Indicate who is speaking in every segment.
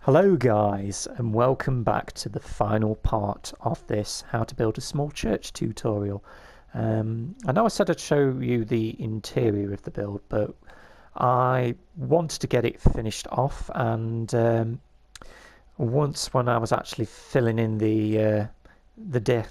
Speaker 1: Hello guys, and welcome back to the final part of this how to build a small church tutorial. I know I said I'd show you the interior of the build, but I wanted to get it finished off, and once when I was actually filling in the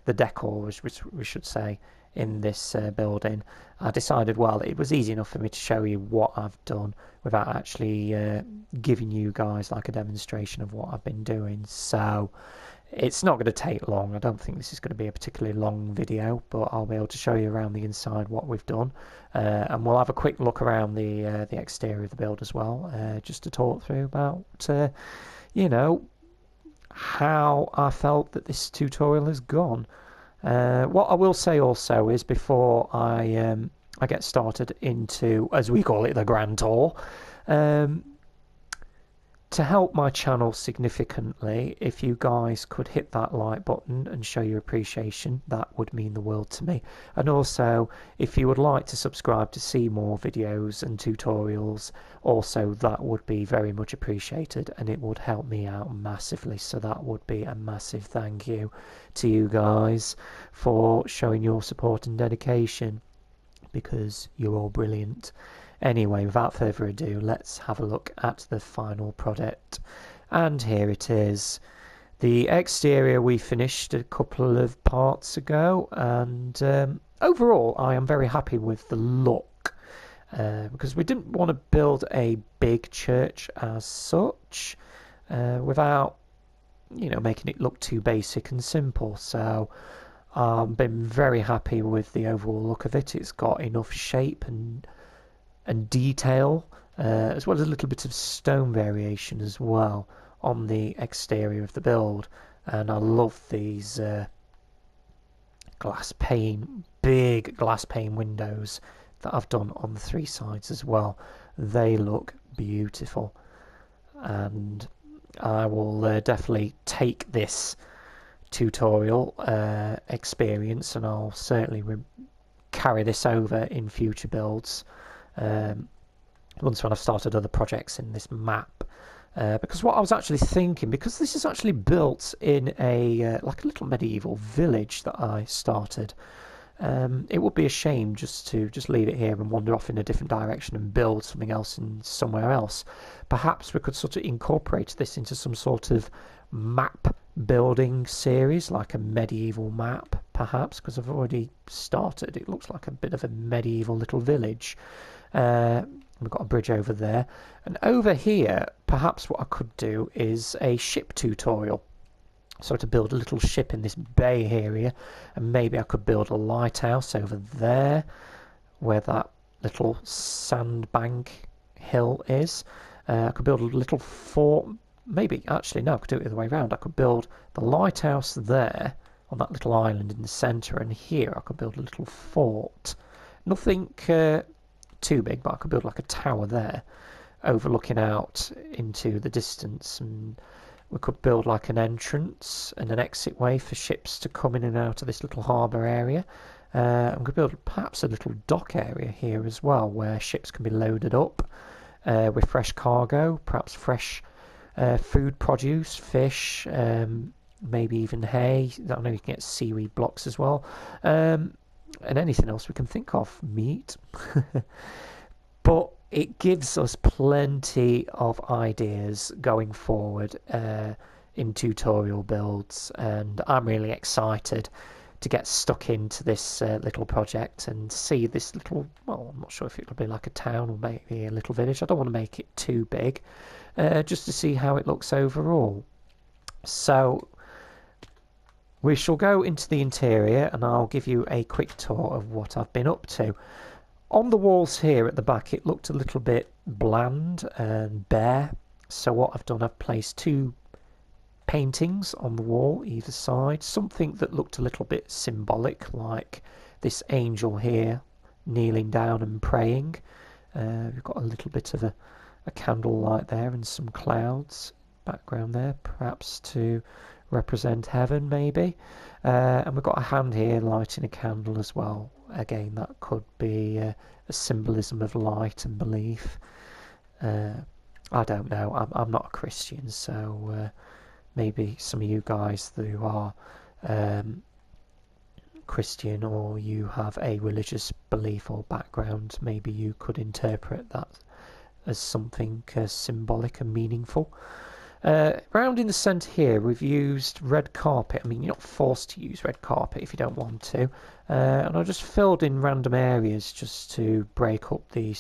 Speaker 1: decor, which we should say, in this building, I decided, well, it was easy enough for me to show you what I've done without actually giving you guys like a demonstration of what I've been doing. So it's not going to take long. I don't think this is going to be a particularly long video, but I'll be able to show you around the inside what we've done, and we'll have a quick look around the exterior of the build as well, just to talk through about you know, how I felt that this tutorial has gone. What I will say also is, before I get started into, as we call it, the grand tour, to help my channel significantly, if you guys could hit that like button and show your appreciation, that would mean the world to me. And also, if you would like to subscribe to see more videos and tutorials, also that would be very much appreciated, and it would help me out massively. So that would be a massive thank you to you guys for showing your support and dedication, because you're all brilliant. Anyway, without further ado, let's have a look at the final product. And here it is. The exterior we finished a couple of parts ago, and overall I am very happy with the look, because we didn't want to build a big church as such, without making it look too basic and simple. So I've been very happy with the overall look of it. It's got enough shape and detail, as well as a little bit of stone variation as well on the exterior of the build. And I love these big glass pane windows that I've done on the three sides as well. They look beautiful, and I will definitely take this tutorial experience, and I'll certainly carry this over in future builds, once when I've started other projects in this map, because what I was actually thinking, because this is actually built in a like a little medieval village that I started, it would be a shame just to leave it here and wander off in a different direction and build something else in somewhere else. Perhaps we could sort of incorporate this into some sort of map building series, like a medieval map perhaps, because I've already started. It looks like a bit of a medieval little village. We've got a bridge over there, and over here perhaps what I could do is a ship tutorial. So to build a little ship in this bay area, and maybe I could build a lighthouse over there where that little sandbank hill is. I could build a little fort. Maybe, actually, no, I could do it the other way around. I could build the lighthouse there on that little island in the centre, and here I could build a little fort. Nothing too big, but I could build like a tower there, overlooking out into the distance, and we could build like an entrance and an exit way for ships to come in and out of this little harbour area. And we could build perhaps a little dock area here as well, where ships can be loaded up with fresh cargo, perhaps fresh food produce, fish, maybe even hay. I know you can get seaweed blocks as well, and anything else we can think of, meat. But it gives us plenty of ideas going forward in tutorial builds, and I'm really excited to get stuck into this little project and see this little, well, I'm not sure if it'll be like a town or maybe a little village. I don't want to make it too big, just to see how it looks overall. So we shall go into the interior, and I'll give you a quick tour of what I've been up to. On the walls here at the back, it looked a little bit bland and bare, so what I've done, I've placed two paintings on the wall either side, something that looked a little bit symbolic, like this angel here kneeling down and praying. We've got a little bit of a candlelight there and some clouds background there, perhaps to represent heaven maybe, and we've got a hand here lighting a candle as well. Again, that could be a symbolism of light and belief. I don't know. I'm not a Christian, so maybe some of you guys who are Christian, or you have a religious belief or background, maybe you could interpret that as something symbolic and meaningful. Round in the centre here, we've used red carpet. I mean, you're not forced to use red carpet if you don't want to. And I just filled in random areas just to break up the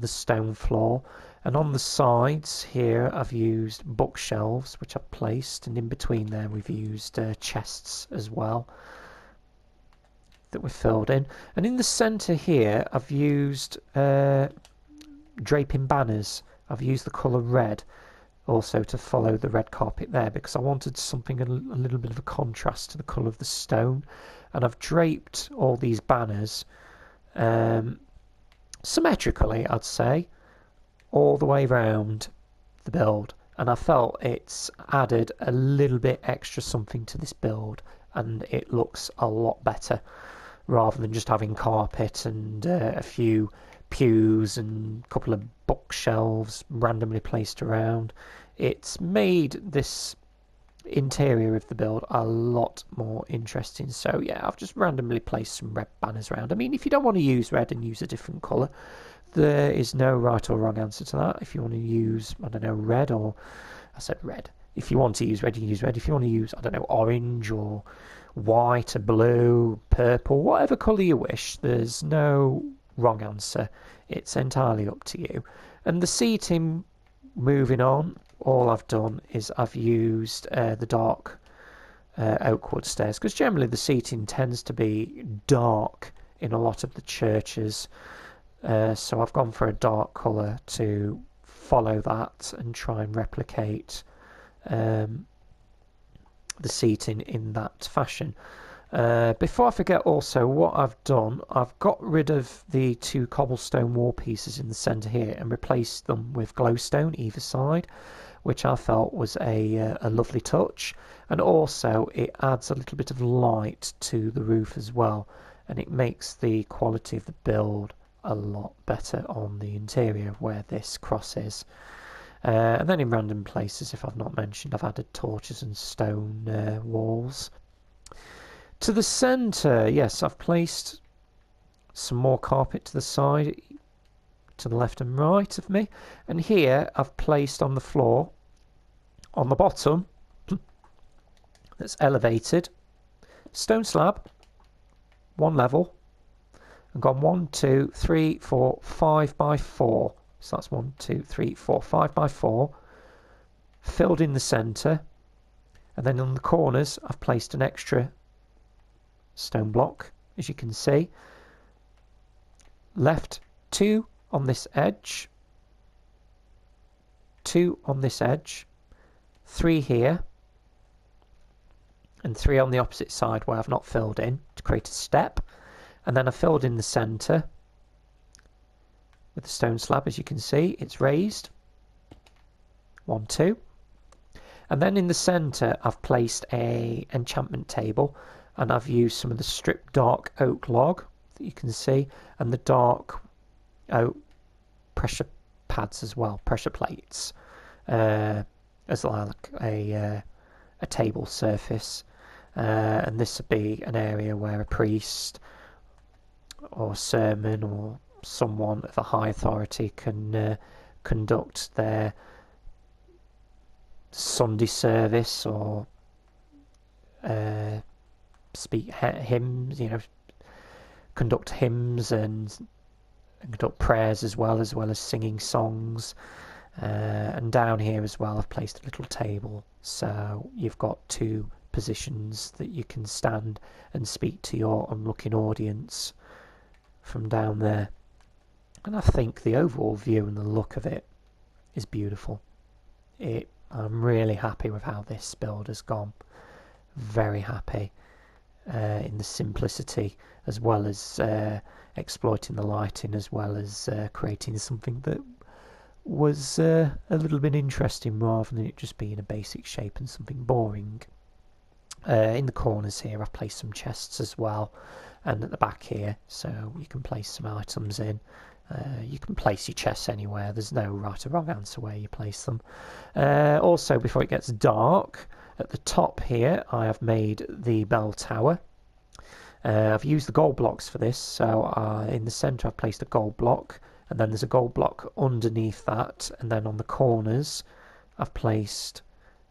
Speaker 1: stone floor. And on the sides here, I've used bookshelves, which I've placed, and in between there we've used chests as well that we've filled in. And in the centre here, I've used draping banners. I've used the colour red also to follow the red carpet there, because I wanted something a little bit of a contrast to the colour of the stone. And I've draped all these banners symmetrically, I'd say, all the way round the build, and I felt it's added a little bit extra something to this build, and it looks a lot better rather than just having carpet and a few pews and a couple of bookshelves randomly placed around. It's made this interior of the build a lot more interesting. So yeah, I've just randomly placed some red banners around. I mean, if you don't want to use red and use a different colour, there is no right or wrong answer to that. If you want to use, I don't know, red, or I said red. If you want to use red, you can use red. If you want to use, I don't know, orange or white or blue, purple, whatever colour you wish, there's no wrong answer. It's entirely up to you. And the seating, moving on, all I've done is I've used the dark oak wood stairs, because generally the seating tends to be dark in a lot of the churches. So I've gone for a dark colour to follow that and try and replicate the seating in that fashion. Before I forget also, what I've done, I've got rid of the two cobblestone wall pieces in the centre here and replaced them with glowstone either side, which I felt was a lovely touch, and also it adds a little bit of light to the roof as well, and it makes the quality of the build a lot better on the interior where this cross is. And then in random places, if I've not mentioned, I've added torches and stone walls. To the centre, yes, I've placed some more carpet to the side, to the left and right of me, and here I've placed on the floor, on the bottom, that's elevated, stone slab, one level, and gone 1, 2, 3, 4, 5 by 4. So that's 1, 2, 3, 4, 5 by 4, filled in the centre, and then on the corners I've placed an extra stone block, as you can see. Left 2 on this edge, 2 on this edge, 3 here, and 3 on the opposite side where I've not filled in to create a step. And then I filled in the centre with the stone slab, as you can see, it's raised. 1, 2. And then in the centre I've placed a enchantment table, and I've used some of the stripped dark oak log that you can see, and the dark oak pressure pads as well, pressure plates, as like a table surface. And this would be an area where a priest or sermon or someone of a high authority can conduct their Sunday service, or speak hymns, conduct hymns and conduct prayers as well as singing songs. And down here as well I've placed a little table, so you've got 2 positions that you can stand and speak to your onlooking audience from down there. And I think the overall view and the look of it is beautiful. I'm really happy with how this build has gone. Very happy in the simplicity, as well as exploiting the lighting, as well as creating something that was a little bit interesting rather than it just being a basic shape and something boring. In the corners here I've placed some chests as well, and at the back here, so you can place some items in You can place your chests anywhere. There's no right or wrong answer where you place them. Also, before it gets dark, at the top here I have made the bell tower. I've used the gold blocks for this, so in the centre I've placed a gold block, and then there's a gold block underneath that, and then on the corners I've placed,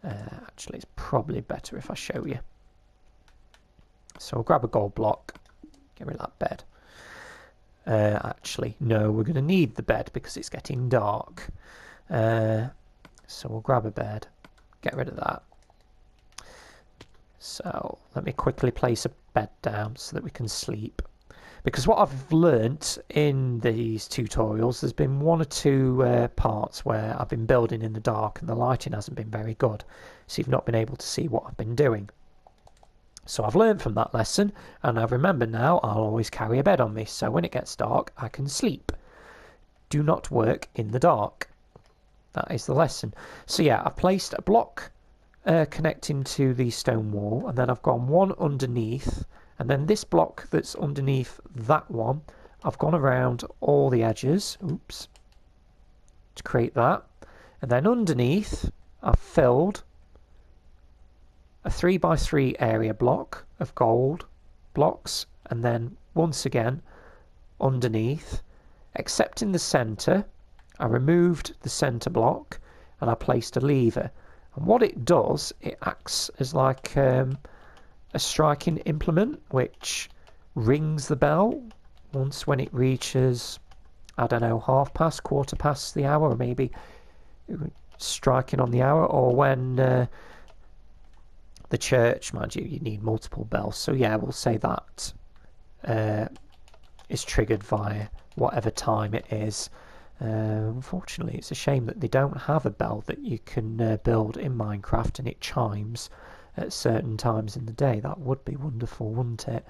Speaker 1: actually it's probably better if I show you. So I'll grab a gold block, get rid of that bed. Actually, no, we're going to need the bed because it's getting dark. So we'll grab a bed, get rid of that. So let me quickly place a bed down so that we can sleep. Because what I've learnt in these tutorials, there's been one or two parts where I've been building in the dark and the lighting hasn't been very good. So you've not been able to see what I've been doing. So I've learned from that lesson, and I remember now I'll always carry a bed on me, so when it gets dark I can sleep. Do not work in the dark. That is the lesson. So yeah, I've placed a block connecting to the stone wall, and then I've gone one underneath, and then this block that's underneath that one, I've gone around all the edges, oops, to create that, and then underneath I've filled a 3x3 area block of gold blocks, and then once again underneath, except in the centre, I removed the centre block and I placed a lever. And what it does, it acts as like a striking implement which rings the bell once when it reaches, I don't know, half past, quarter past the hour, or maybe striking on the hour, or when the church, mind you need multiple bells, so yeah, we'll say that is triggered via whatever time it is. Unfortunately, it's a shame that they don't have a bell that you can build in Minecraft and it chimes at certain times in the day. That would be wonderful, wouldn't it?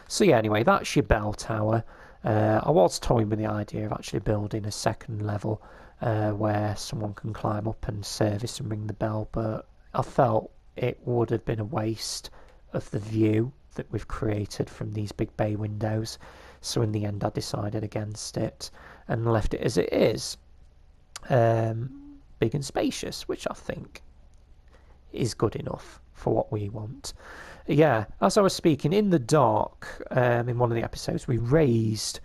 Speaker 1: So yeah, anyway, that's your bell tower. I was toying with the idea of actually building a second level where someone can climb up and service and ring the bell, but I felt it would have been a waste of the view that we've created from these big bay windows. So in the end I decided against it and left it as it is, big and spacious, which I think is good enough for what we want. Yeah, as I was speaking, in the dark, in one of the episodes, we raised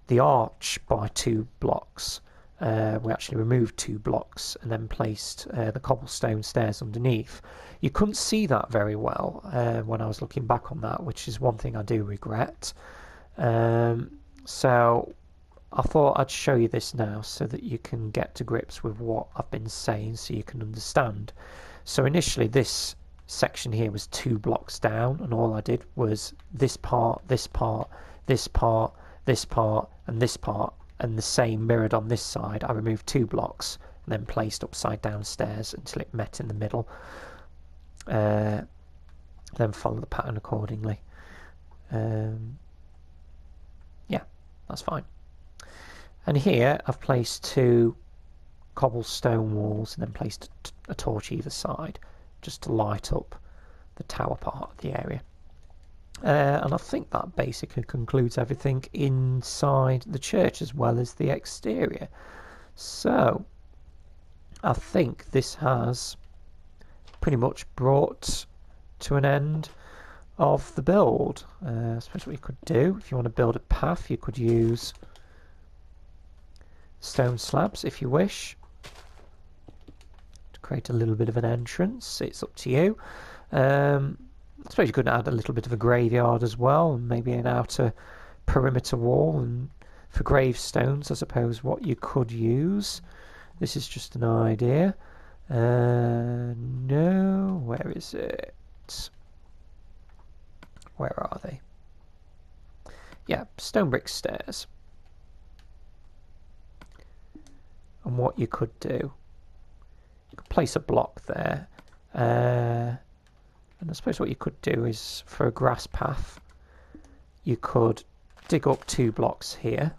Speaker 1: the arch by 2 blocks. We actually removed 2 blocks and then placed the cobblestone stairs underneath. You couldn't see that very well when I was looking back on that, which is one thing I do regret. So I thought I'd show you this now so that you can get to grips with what I've been saying, so you can understand. So initially this section here was 2 blocks down, and all I did was this part, this part, this part, this part, and this part, and the same mirrored on this side. I removed 2 blocks and then placed upside down stairs until it met in the middle. Then follow the pattern accordingly. Yeah, that's fine. And here I've placed 2 cobblestone walls and then placed a torch either side just to light up the tower part of the area. And I think that basically concludes everything inside the church as well as the exterior. So I think this has pretty much brought to an end of the build. I suppose what you could do, if you want to build a path, you could use stone slabs if you wish to create a little bit of an entrance. It's up to you. I suppose you could add a little bit of a graveyard as well, and maybe an outer perimeter wall. And for gravestones, I suppose what you could use, this is just an idea. No, where is it? Where are they? Yeah, stone brick stairs. And what you could do, you could place a block there. And I suppose what you could do is, for a grass path, you could dig up 2 blocks here,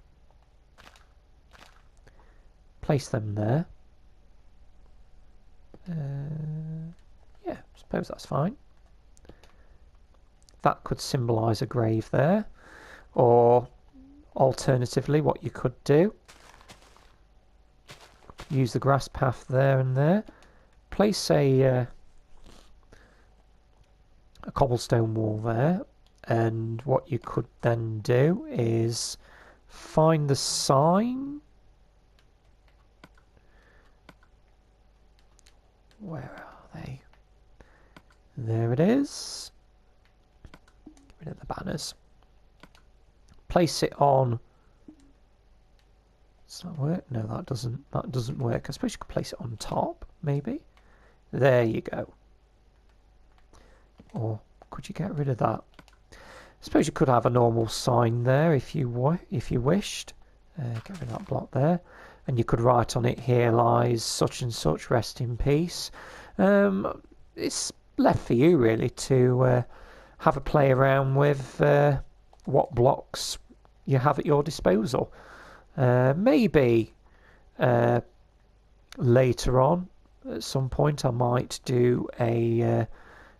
Speaker 1: place them there. Yeah, I suppose that's fine. That could symbolise a grave there, or Alternatively, what you could do, use the grass path there and there, place a cobblestone wall there, and what you could then do is find the sign. Where are they? There it is. Get rid of the banners. Place it on. Does that work? No, that doesn't work. I suppose you could place it on top, maybe. There you go. Or could you get rid of that? I suppose you could have a normal sign there if you wished. Get rid of that block there, and you could write on it, "Here lies such and such, rest in peace." It's left for you really to have a play around with what blocks you have at your disposal. Maybe later on, at some point, I might do a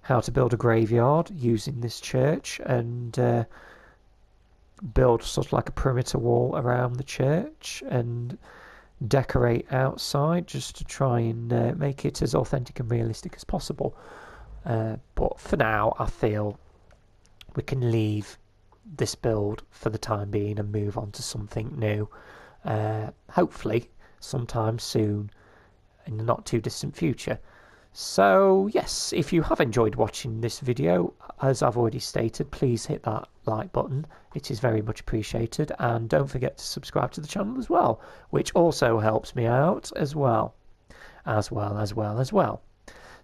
Speaker 1: how to build a graveyard using this church, and build sort of like a perimeter wall around the church and decorate outside, just to try and make it as authentic and realistic as possible. But for now, I feel we can leave this build for the time being and move on to something new, hopefully sometime soon in the not too distant future. So yes, if you have enjoyed watching this video, as I've already stated, please hit that like button. It is very much appreciated, and don't forget to subscribe to the channel as well, which also helps me out as well.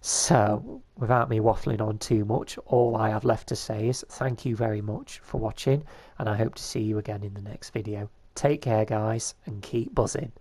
Speaker 1: So without me waffling on too much, all I have left to say is thank you very much for watching, and I hope to see you again in the next video. Take care guys, and keep buzzing.